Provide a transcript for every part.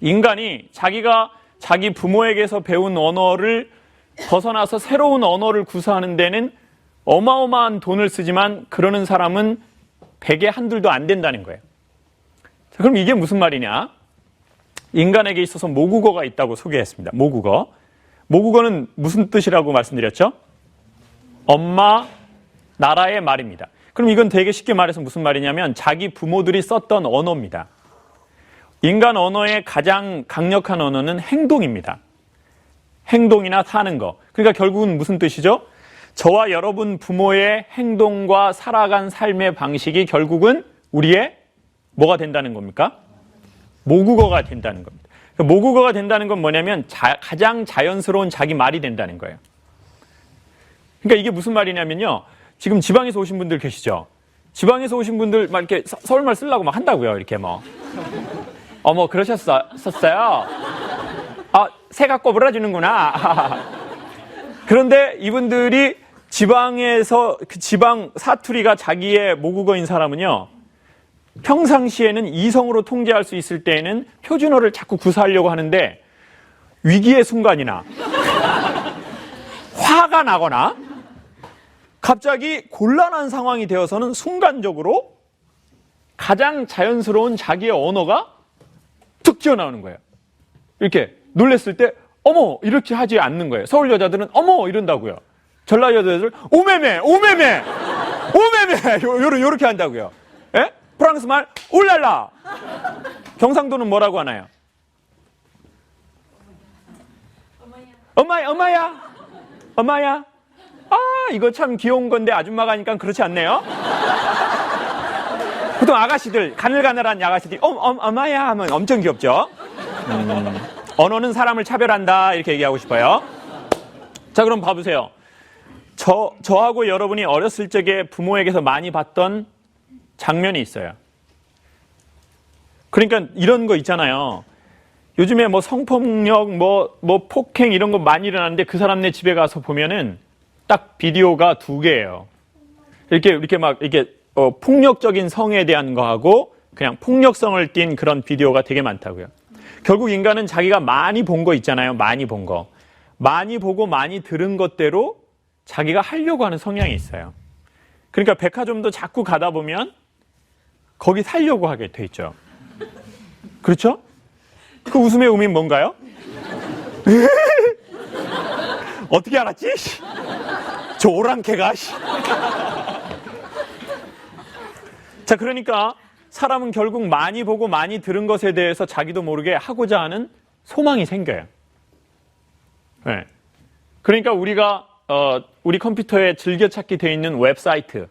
인간이 자기가 자기 부모에게서 배운 언어를 벗어나서 새로운 언어를 구사하는 데는 어마어마한 돈을 쓰지만 그러는 사람은 100에 한둘도 안 된다는 거예요. 자, 그럼 이게 무슨 말이냐? 인간에게 있어서 모국어가 있다고 소개했습니다. 모국어. 모국어는 무슨 뜻이라고 말씀드렸죠? 엄마 나라의 말입니다. 그럼 이건 되게 쉽게 말해서 무슨 말이냐면 자기 부모들이 썼던 언어입니다. 인간 언어의 가장 강력한 언어는 행동입니다. 행동이나 사는 거. 그러니까 결국은 무슨 뜻이죠? 저와 여러분 부모의 행동과 살아간 삶의 방식이 결국은 우리의 뭐가 된다는 겁니까? 모국어가 된다는 겁니다. 그러니까 모국어가 된다는 건 뭐냐면 가장 자연스러운 자기 말이 된다는 거예요. 그러니까 이게 무슨 말이냐면요. 지금 지방에서 오신 분들 계시죠? 지방에서 오신 분들 막 이렇게 서울말 쓰려고 막 한다고요. 이렇게 뭐. 어머, 그러셨어요? 아, 새가 꼬부라지는구나. 그런데 이분들이 지방에서 그 지방 사투리가 자기의 모국어인 사람은요. 평상시에는 이성으로 통제할 수 있을 때에는 표준어를 자꾸 구사하려고 하는데 위기의 순간이나 화가 나거나 갑자기 곤란한 상황이 되어서는 순간적으로 가장 자연스러운 자기의 언어가 툭 튀어나오는 거예요. 이렇게 놀랬을 때 어머 이렇게 하지 않는 거예요. 서울 여자들은 어머 이런다고요. 전라 여자들은 오메메 오메메 오메메 요렇게 한다고요. 예? 프랑스 말 울랄라. 경상도는 뭐라고 하나요? 엄마야. 아, 이거 참 귀여운 건데 아줌마가 하니까 그렇지 않네요. 보통 아가씨들, 가늘가늘한 아가씨들이 엄마야 하면 엄청 귀엽죠. 언어는 사람을 차별한다 이렇게 얘기하고 싶어요. 자, 그럼 봐보세요. 저하고 여러분이 어렸을 적에 부모에게서 많이 봤던 장면이 있어요. 그러니까 이런 거 있잖아요. 요즘에 뭐 성폭력, 뭐 폭행 이런 거 많이 일어나는데 그 사람네 집에 가서 보면은 딱 비디오가 2개예요. 이렇게 막 폭력적인 성에 대한 거하고 그냥 폭력성을 띤 그런 비디오가 되게 많다고요. 결국 인간은 자기가 많이 본 거 있잖아요. 많이 본 거. 많이 보고 많이 들은 것대로 자기가 하려고 하는 성향이 있어요. 그러니까 백화점도 자꾸 가다 보면 거기 살려고 하게 돼 있죠. 그렇죠? 그 웃음의 의미는 뭔가요? 어떻게 알았지? 저 오랑캐가. 자, 그러니까 사람은 결국 많이 보고 많이 들은 것에 대해서 자기도 모르게 하고자 하는 소망이 생겨요. 네. 그러니까 우리가 우리 컴퓨터에 즐겨찾기 되어 있는 웹사이트,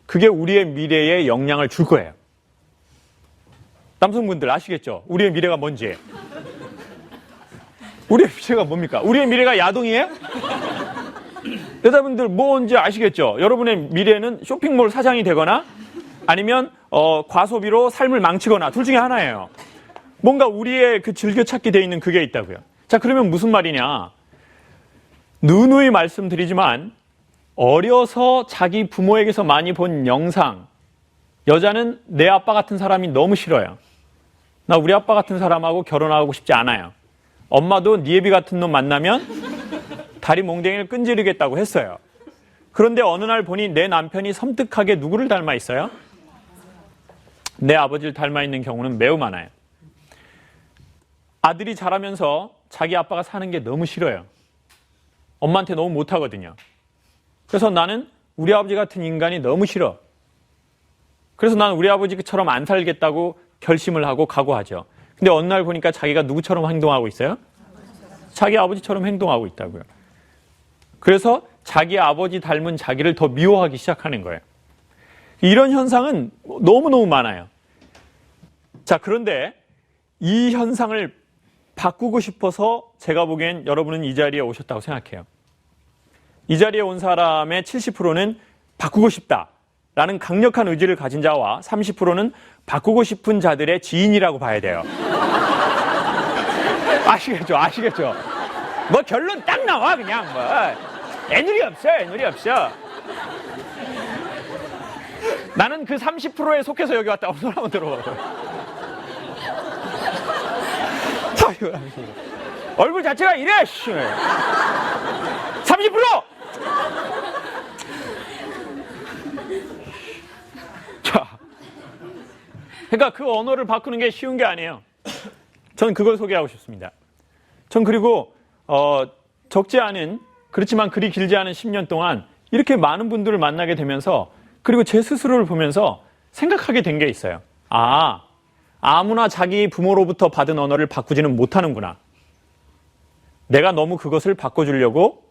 그게 우리의 미래에 영향을 줄 거예요. 남성분들 아시겠죠? 우리의 미래가 뭔지. 우리의 미래가 뭡니까? 우리의 미래가 야동이에요? 여자분들 뭔지 아시겠죠? 여러분의 미래는 쇼핑몰 사장이 되거나 아니면 과소비로 삶을 망치거나 둘 중에 하나예요. 뭔가 우리의 그 즐겨찾기 되어 있는 그게 있다고요. 자, 그러면 무슨 말이냐? 누누이 말씀드리지만 어려서 자기 부모에게서 많이 본 영상, 여자는 내 아빠 같은 사람이 너무 싫어요. 나 우리 아빠 같은 사람하고 결혼하고 싶지 않아요. 엄마도 니에비 같은 놈 만나면 다리 몽댕이를 끈지르겠다고 했어요. 그런데 어느 날 보니 내 남편이 섬뜩하게 누구를 닮아 있어요? 내 아버지를 닮아 있는 경우는 매우 많아요. 아들이 자라면서 자기 아빠가 사는 게 너무 싫어요. 엄마한테 너무 못하거든요. 그래서 나는 우리 아버지 같은 인간이 너무 싫어. 그래서 나는 우리 아버지처럼 안 살겠다고 결심을 하고 각오하죠. 근데 어느 날 보니까 자기가 누구처럼 행동하고 있어요? 자기 아버지처럼 행동하고 있다고요. 그래서 자기 아버지 닮은 자기를 더 미워하기 시작하는 거예요. 이런 현상은 너무너무 많아요. 자, 그런데 이 현상을 바꾸고 싶어서 제가 보기엔 여러분은 이 자리에 오셨다고 생각해요. 이 자리에 온 사람의 70%는 바꾸고 싶다라는 강력한 의지를 가진 자와 30%는 바꾸고 싶은 자들의 지인이라고 봐야 돼요. 아시겠죠? 뭐 결론 딱 나와 그냥 뭐. 애누리 없어. 나는 그 30%에 속해서 여기 왔다. 오늘 한번 들어봐요. 얼굴 자체가 이래. 30%. 자, 그러니까 그 언어를 바꾸는 게 쉬운 게 아니에요. 전 그걸 소개하고 싶습니다. 전 그리고 적지 않은, 그렇지만 그리 길지 않은 10년 동안 이렇게 많은 분들을 만나게 되면서, 그리고 제 스스로를 보면서 생각하게 된 게 있어요. 아무나 자기 부모로부터 받은 언어를 바꾸지는 못하는구나. 내가 너무 그것을 바꿔주려고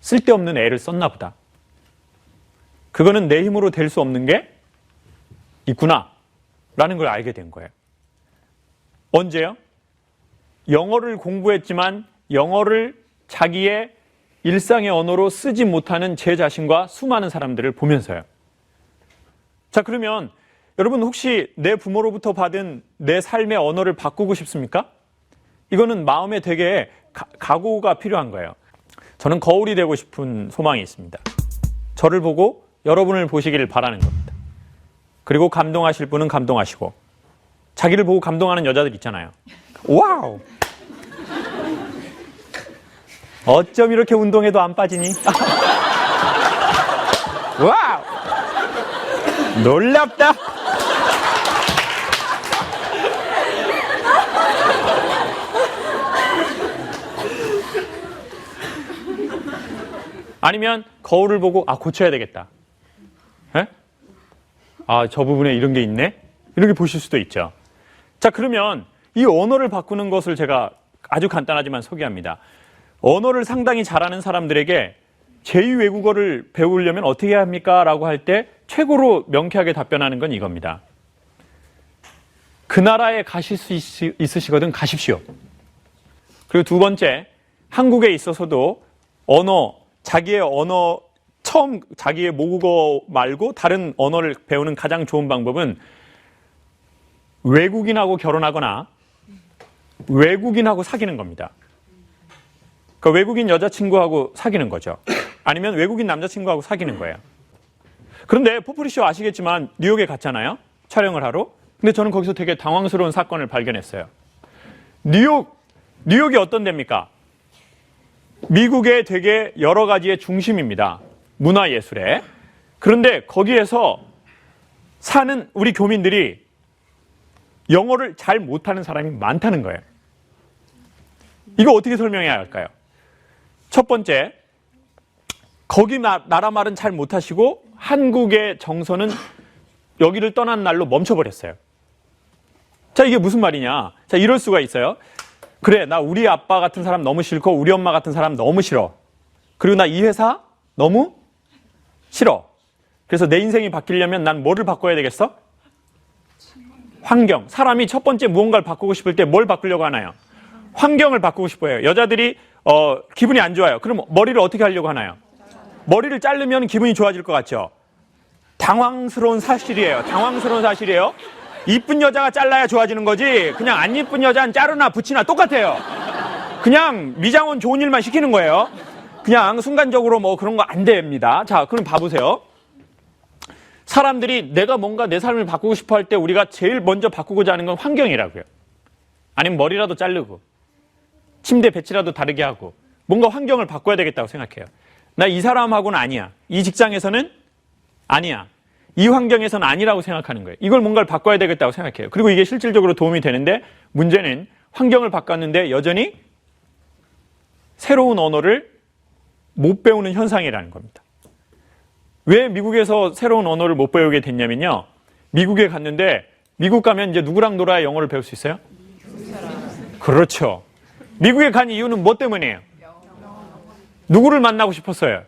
쓸데없는 애를 썼나 보다. 그거는 내 힘으로 될 수 없는 게 있구나 라는 걸 알게 된 거예요. 언제요? 영어를 공부했지만 영어를 자기의 일상의 언어로 쓰지 못하는 제 자신과 수많은 사람들을 보면서요. 자, 그러면 여러분 혹시 내 부모로부터 받은 내 삶의 언어를 바꾸고 싶습니까? 이거는 마음에 되게 각오가 필요한 거예요. 저는 거울이 되고 싶은 소망이 있습니다. 저를 보고 여러분을 보시기를 바라는 겁니다. 그리고 감동하실 분은 감동하시고, 자기를 보고 감동하는 여자들 있잖아요. 와우! 어쩜 이렇게 운동해도 안 빠지니? 와우! 놀랍다! 아니면 거울을 보고 고쳐야 되겠다. 에? 저 부분에 이런 게 있네? 이렇게 보실 수도 있죠. 자, 그러면 이 언어를 바꾸는 것을 제가 아주 간단하지만 소개합니다. 언어를 상당히 잘하는 사람들에게 제2 외국어를 배우려면 어떻게 해야 합니까? 라고 할 때 최고로 명쾌하게 답변하는 건 이겁니다. 그 나라에 가실 수 있으시거든 가십시오. 그리고 두 번째, 한국에 있어서도 자기의 언어, 처음 자기의 모국어 말고 다른 언어를 배우는 가장 좋은 방법은 외국인하고 결혼하거나 외국인하고 사귀는 겁니다. 그러니까 외국인 여자친구하고 사귀는 거죠. 아니면 외국인 남자친구하고 사귀는 거예요. 그런데 포프리쇼 아시겠지만 뉴욕에 갔잖아요. 촬영을 하러. 근데 저는 거기서 되게 당황스러운 사건을 발견했어요. 뉴욕이 어떤 데입니까? 미국의 되게 여러 가지의 중심입니다. 문화예술에. 그런데 거기에서 사는 우리 교민들이 영어를 잘 못하는 사람이 많다는 거예요. 이거 어떻게 설명해야 할까요? 첫 번째, 거기 나라 말은 잘 못하시고 한국의 정서는 여기를 떠난 날로 멈춰버렸어요. 자, 이게 무슨 말이냐? 자, 이럴 수가 있어요. 그래, 나 우리 아빠 같은 사람 너무 싫고 우리 엄마 같은 사람 너무 싫어. 그리고 나 이 회사 너무 싫어. 그래서 내 인생이 바뀌려면 난 뭐를 바꿔야 되겠어? 환경. 사람이 첫 번째 무언가를 바꾸고 싶을 때 뭘 바꾸려고 하나요? 환경을 바꾸고 싶어요. 여자들이 기분이 안 좋아요. 그럼 머리를 어떻게 하려고 하나요? 머리를 자르면 기분이 좋아질 것 같죠? 당황스러운 사실이에요. 당황스러운 사실이에요. 이쁜 여자가 잘라야 좋아지는 거지 그냥 안 이쁜 여자는 자르나 붙이나 똑같아요. 그냥 미장원 좋은 일만 시키는 거예요. 그냥 순간적으로 뭐 그런 거 안 됩니다. 자, 그럼 봐보세요. 사람들이 내가 뭔가 내 삶을 바꾸고 싶어 할 때 우리가 제일 먼저 바꾸고자 하는 건 환경이라고요. 아니면 머리라도 자르고 침대 배치라도 다르게 하고 뭔가 환경을 바꿔야 되겠다고 생각해요. 나 이 사람하고는 아니야. 이 직장에서는 아니야. 이 환경에서는 아니라고 생각하는 거예요. 이걸 뭔가를 바꿔야 되겠다고 생각해요. 그리고 이게 실질적으로 도움이 되는데 문제는 환경을 바꿨는데 여전히 새로운 언어를 못 배우는 현상이라는 겁니다. 왜 미국에서 새로운 언어를 못 배우게 됐냐면요. 미국에 갔는데 미국 가면 이제 누구랑 놀아야 영어를 배울 수 있어요? 그렇죠. 미국에 간 이유는 뭐 때문이에요? 누구를 만나고 싶었어요?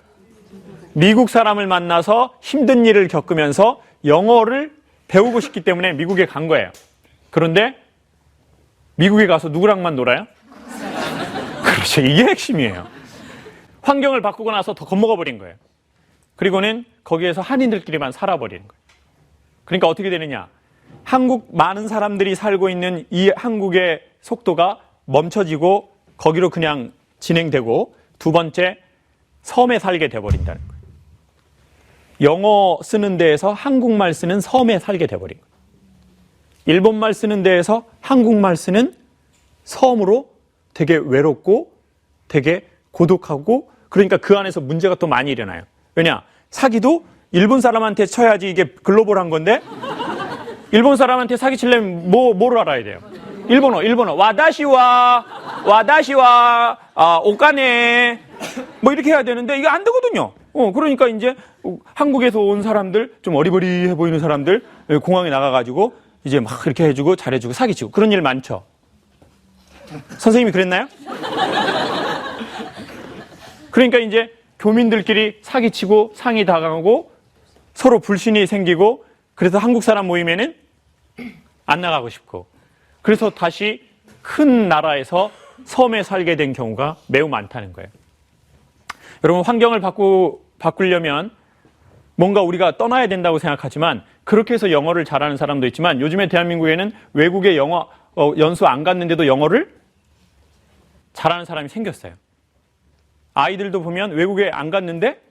미국 사람을 만나서 힘든 일을 겪으면서 영어를 배우고 싶기 때문에 미국에 간 거예요. 그런데 미국에 가서 누구랑만 놀아요? 그렇죠. 이게 핵심이에요. 환경을 바꾸고 나서 더 겁먹어 버린 거예요. 그리고는 거기에서 한인들끼리만 살아버리는 거예요. 그러니까 어떻게 되느냐? 많은 사람들이 살고 있는 이 한국의 속도가 멈춰지고 거기로 그냥 진행되고, 두 번째, 섬에 살게 돼버린다는 거예요. 영어 쓰는 데에서 한국말 쓰는 섬에 살게 돼버린 거예요. 일본말 쓰는 데에서 한국말 쓰는 섬으로 되게 외롭고 되게 고독하고, 그러니까 그 안에서 문제가 또 많이 일어나요. 왜냐? 사기도 일본 사람한테 쳐야지 이게 글로벌한 건데, 일본 사람한테 사기치려면 뭐를 알아야 돼요? 일본어. 와다시와, 오카네. 뭐 이렇게 해야 되는데 이게 안 되거든요. 그러니까 이제 한국에서 온 사람들, 좀 어리버리해 보이는 사람들, 공항에 나가가지고 이제 막 이렇게 해주고 잘해주고 사기치고 그런 일 많죠. 선생님이 그랬나요? 그러니까 이제 교민들끼리 사기치고 상이 당하고 서로 불신이 생기고, 그래서 한국 사람 모임에는 안 나가고 싶고, 그래서 다시 큰 나라에서 섬에 살게 된 경우가 매우 많다는 거예요. 여러분, 환경을 바꾸려면 뭔가 우리가 떠나야 된다고 생각하지만, 그렇게 해서 영어를 잘하는 사람도 있지만, 요즘에 대한민국에는 외국에 영어 연수 안 갔는데도 영어를 잘하는 사람이 생겼어요. 아이들도 보면 외국에 안 갔는데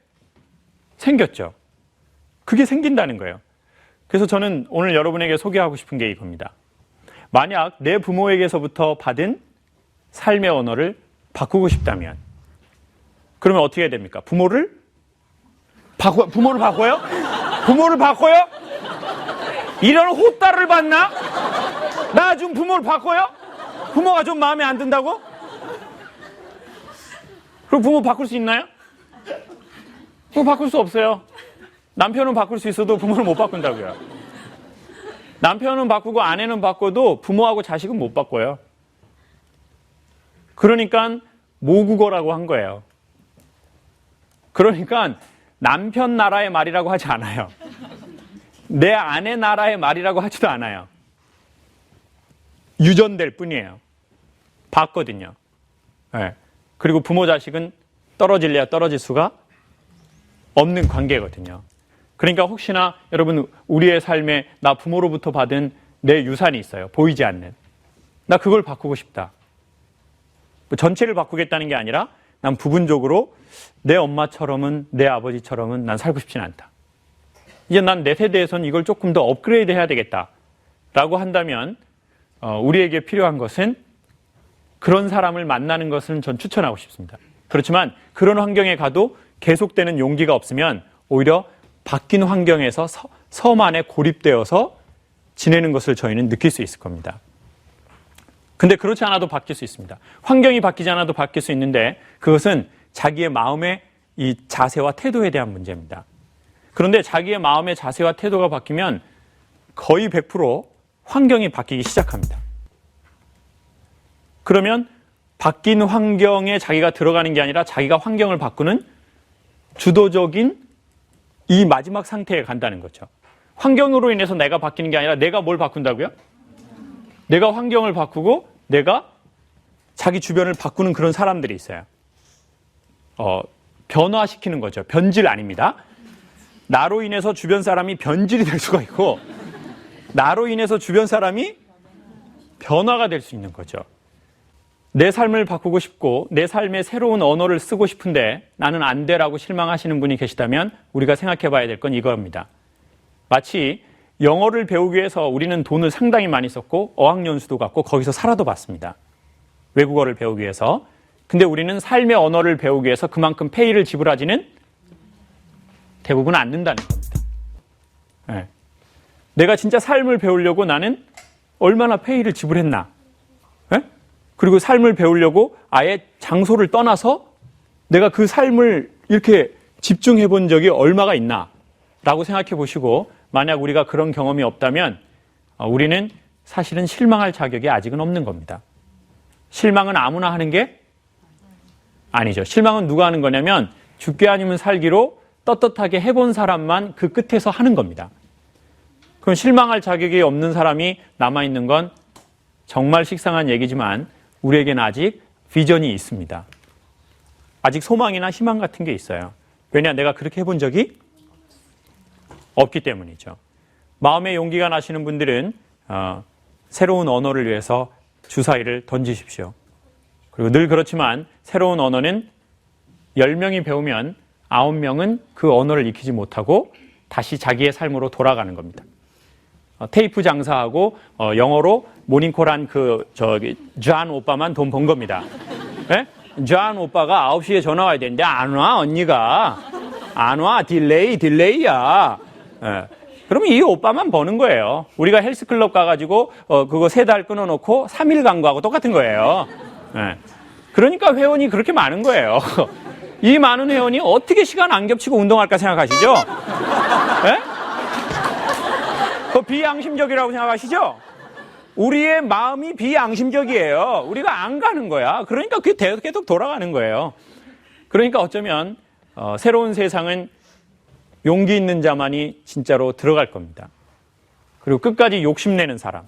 생겼죠. 그게 생긴다는 거예요. 그래서 저는 오늘 여러분에게 소개하고 싶은 게 이겁니다. 만약 내 부모에게서부터 받은 삶의 언어를 바꾸고 싶다면, 그러면 어떻게 해야 됩니까? 부모를 바꿔요? 부모를 바꿔요? 이런 호따를 받나? 나 좀 부모를 바꿔요? 부모가 좀 마음에 안 든다고? 그럼 부모 바꿀 수 있나요? 부모 바꿀 수 없어요. 남편은 바꿀 수 있어도 부모는 못 바꾼다고요. 남편은 바꾸고 아내는 바꿔도 부모하고 자식은 못 바꿔요. 그러니까 모국어라고 한 거예요. 그러니까 남편 나라의 말이라고 하지 않아요. 내 아내 나라의 말이라고 하지도 않아요. 유전될 뿐이에요. 봤거든요. 네. 그리고 부모 자식은 떨어질래야 떨어질 수가 없는 관계거든요. 그러니까 혹시나 여러분, 우리의 삶에 나 부모로부터 받은 내 유산이 있어요. 보이지 않는. 나 그걸 바꾸고 싶다. 전체를 바꾸겠다는 게 아니라 난 부분적으로 내 엄마처럼은, 내 아버지처럼은 난 살고 싶진 않다. 이제 난 내 세대에서는 이걸 조금 더 업그레이드 해야 되겠다라고 한다면, 우리에게 필요한 것은 그런 사람을 만나는 것은 전 추천하고 싶습니다. 그렇지만 그런 환경에 가도 계속되는 용기가 없으면 오히려 바뀐 환경에서 섬 안에 고립되어서 지내는 것을 저희는 느낄 수 있을 겁니다. 근데 그렇지 않아도 바뀔 수 있습니다. 환경이 바뀌지 않아도 바뀔 수 있는데, 그것은 자기의 마음의 이 자세와 태도에 대한 문제입니다. 그런데 자기의 마음의 자세와 태도가 바뀌면 거의 100% 환경이 바뀌기 시작합니다. 그러면 바뀐 환경에 자기가 들어가는 게 아니라 자기가 환경을 바꾸는 주도적인 이 마지막 상태에 간다는 거죠. 환경으로 인해서 내가 바뀌는 게 아니라 내가 뭘 바꾼다고요? 내가 환경을 바꾸고 내가 자기 주변을 바꾸는 그런 사람들이 있어요. 변화시키는 거죠. 변질 아닙니다. 나로 인해서 주변 사람이 변질이 될 수가 있고, 나로 인해서 주변 사람이 변화가 될 수 있는 거죠. 내 삶을 바꾸고 싶고 내 삶의 새로운 언어를 쓰고 싶은데 나는 안 돼라고 실망하시는 분이 계시다면 우리가 생각해 봐야 될 건 이겁니다. 마치 영어를 배우기 위해서 우리는 돈을 상당히 많이 썼고 어학연수도 갔고 거기서 살아도 봤습니다. 외국어를 배우기 위해서. 근데 우리는 삶의 언어를 배우기 위해서 그만큼 페이를 지불하지는 대부분 않는다는 겁니다. 네. 내가 진짜 삶을 배우려고 나는 얼마나 페이를 지불했나? 네? 그리고 삶을 배우려고 아예 장소를 떠나서 내가 그 삶을 이렇게 집중해 본 적이 얼마가 있나? 라고 생각해 보시고, 만약 우리가 그런 경험이 없다면 우리는 사실은 실망할 자격이 아직은 없는 겁니다. 실망은 아무나 하는 게 아니죠. 실망은 누가 하는 거냐면 죽게 아니면 살기로 떳떳하게 해본 사람만 그 끝에서 하는 겁니다. 그럼 실망할 자격이 없는 사람이 남아있는 건 정말 식상한 얘기지만 우리에게는 아직 비전이 있습니다. 아직 소망이나 희망 같은 게 있어요. 왜냐? 내가 그렇게 해본 적이 없기 때문이죠. 마음의 용기가 나시는 분들은 새로운 언어를 위해서 주사위를 던지십시오. 그리고 늘 그렇지만 새로운 언어는 10명이 배우면 9명은 그 언어를 익히지 못하고 다시 자기의 삶으로 돌아가는 겁니다. 테이프 장사하고 영어로 모닝콜한 존 오빠만 돈 번 겁니다. 예? 존 오빠가 9시에 전화 와야 되는데 안 와, 언니가. 안 와, 딜레이야. 예. 그러면 이 오빠만 버는 거예요. 우리가 헬스클럽 가가지고 그거 3달 끊어놓고 3일 간 거하고 똑같은 거예요. 예. 그러니까 회원이 그렇게 많은 거예요. 이 많은 회원이 어떻게 시간 안 겹치고 운동할까 생각하시죠? 예? 그 비양심적이라고 생각하시죠? 우리의 마음이 비양심적이에요. 우리가 안 가는 거야. 그러니까 그게 계속 돌아가는 거예요. 그러니까 어쩌면 새로운 세상은 용기 있는 자만이 진짜로 들어갈 겁니다. 그리고 끝까지 욕심내는 사람,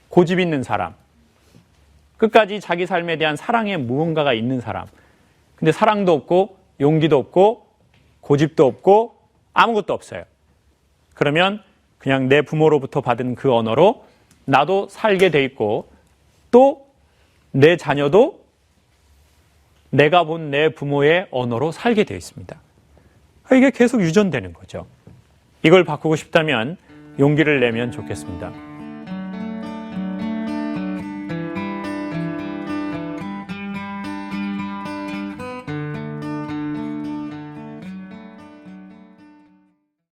고집 있는 사람, 끝까지 자기 삶에 대한 사랑의 무언가가 있는 사람. 근데 사랑도 없고 용기도 없고 고집도 없고 아무것도 없어요. 그러면 그냥 내 부모로부터 받은 그 언어로 나도 살게 돼 있고 또 내 자녀도 내가 본 내 부모의 언어로 살게 되어 있습니다. 이게 계속 유전되는 거죠. 이걸 바꾸고 싶다면 용기를 내면 좋겠습니다.